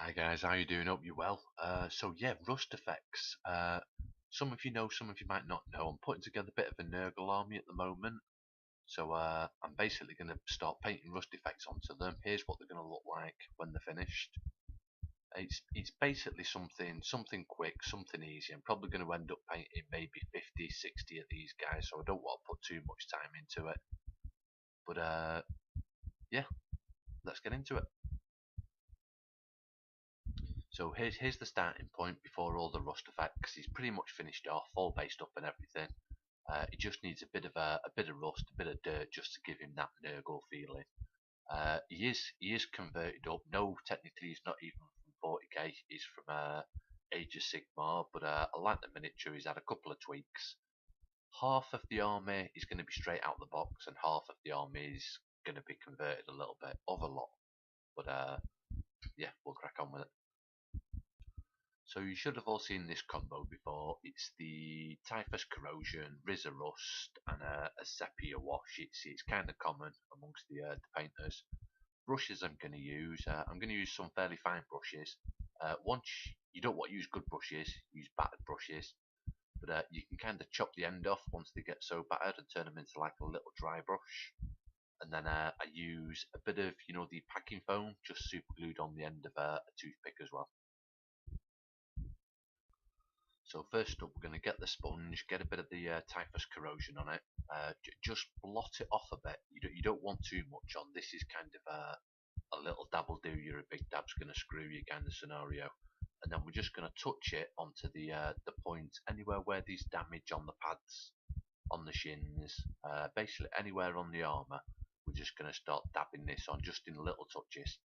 Hi guys, how you doing? Hope you're well. So yeah, rust effects. Some of you know, some of you might not know. I'm putting together a bit of a Nurgle army at the moment. So I'm basically going to start painting rust effects onto them. Here's what they're going to look like when they're finished. It's basically something quick, something easy. I'm probably going to end up painting maybe 50, 60 of these guys, so I don't want to put too much time into it. But yeah, let's get into it. So here's the starting point before all the rust effects. He's pretty much finished off, all based up and everything. He just needs a bit of rust, a bit of dirt, just to give him that Nurgle feeling. He is converted up. No, technically he's not even from 40k. He's from Age of Sigmar, but I like the miniature. He's had a couple of tweaks. Half of the army is going to be straight out the box, and half of the army is going to be converted a little bit of a lot. But yeah, we'll crack on with it. So you should have all seen this combo before. It's the Typhus Corrosion, Rizza Rust, and a Sepia Wash. It's kind of common amongst the painters. Brushes I'm going to use some fairly fine brushes. Once you don't want to use good brushes, use battered brushes. But you can kind of chop the end off once they get so battered and turn them into like a little dry brush. And then I use a bit of, the packing foam just super glued on the end of a toothpick as well. So first up, we're going to get the sponge, get a bit of the Typhus Corrosion on it. Just blot it off a bit. You don't want too much on. This is kind of a little dab will do you, a big dab's going to screw you kind of scenario. And then we're just going to touch it onto the point anywhere where there's damage on the pads, on the shins, basically anywhere on the armour. We're just going to start dabbing this on just in little touches.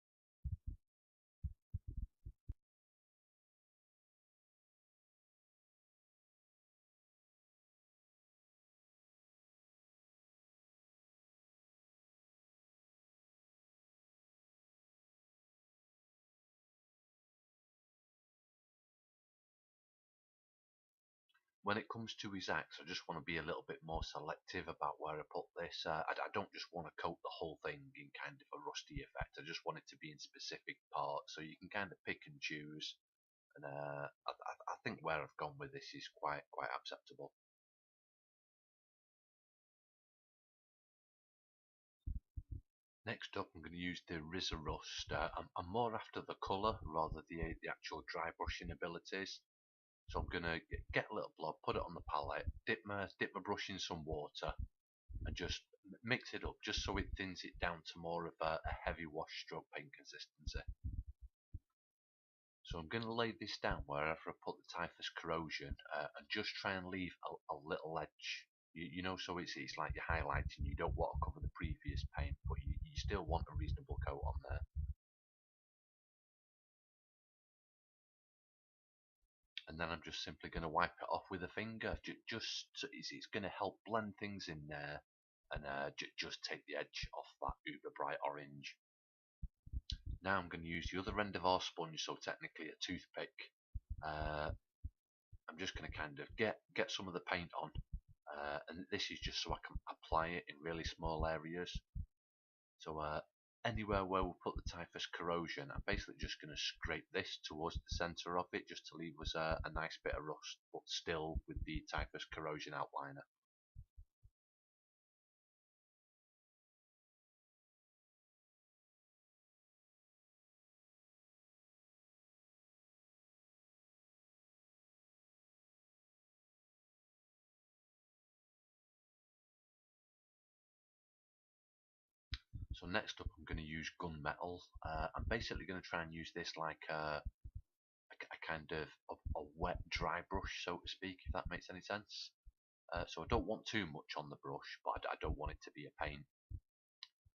When it comes to his axe, I just want to be a little bit more selective about where I put this. I don't just want to coat the whole thing in kind of a rusty effect. I just want it to be in specific parts, so you can kind of pick and choose. And I think where I've gone with this is quite acceptable. Next up, I'm going to use the Rizza Rust. I'm more after the colour rather than the actual dry brushing abilities. So I'm going to get a little blob, put it on the palette, dip my brush in some water, and just mix it up just so it thins it down to more of a heavy wash stroke paint consistency. So I'm going to lay this down wherever I put the Typhus Corrosion and just try and leave a little edge. So it's like you're highlighting. You don't want to cover the previous paint, but you still want a reasonable coat on there. And then I'm just simply going to wipe it off with a finger. It's going to help blend things in there and just take the edge off that uber bright orange. Now I'm going to use the other end of our sponge, so technically a toothpick. I'm just going to kind of get some of the paint on, and this is just so I can apply it in really small areas. So anywhere where we put the Typhus Corrosion, I'm basically just going to scrape this towards the centre of it, just to leave us a nice bit of rust, but still with the Typhus Corrosion outliner. So next up, I'm going to use gunmetal. I'm basically going to try and use this like a kind of a wet dry brush, so to speak, if that makes any sense. So I don't want too much on the brush, but I don't want it to be a pain.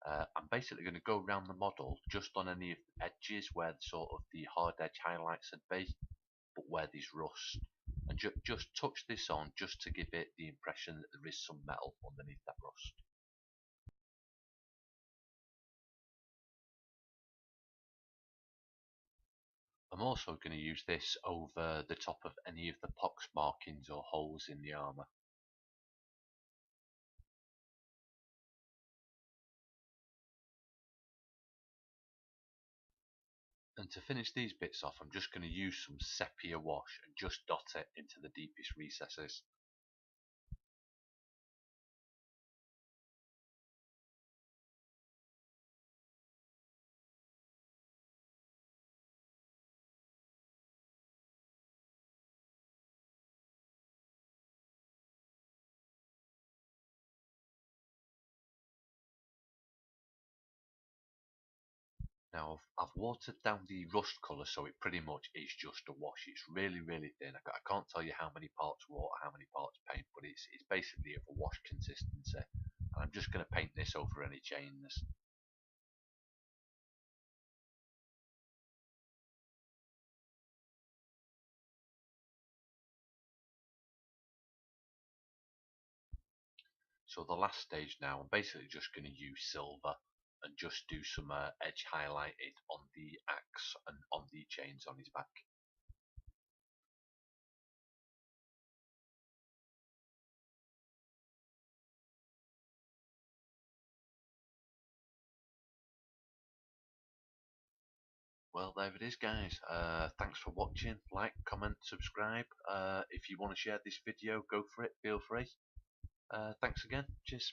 I'm basically going to go around the model just on any of the edges where sort of the hard edge highlights would be, but where there's rust, and just touch this on just to give it the impression that there is some metal underneath that rust. I'm also going to use this over the top of any of the pox markings or holes in the armour. And to finish these bits off, I'm just going to use some sepia wash and just dot it into the deepest recesses. Now I've watered down the rust colour so it pretty much is just a wash. It's really really thin. I can't tell you how many parts water, how many parts paint, but it's basically of a wash consistency. And I'm just going to paint this over any chains. So the last stage now, I'm basically just going to use silver and just do some edge highlighted on the axe and on the chains on his back. Well, there it is, guys. Thanks for watching. Like, comment, subscribe. If you want to share this video, go for it. Feel free. Thanks again. Cheers.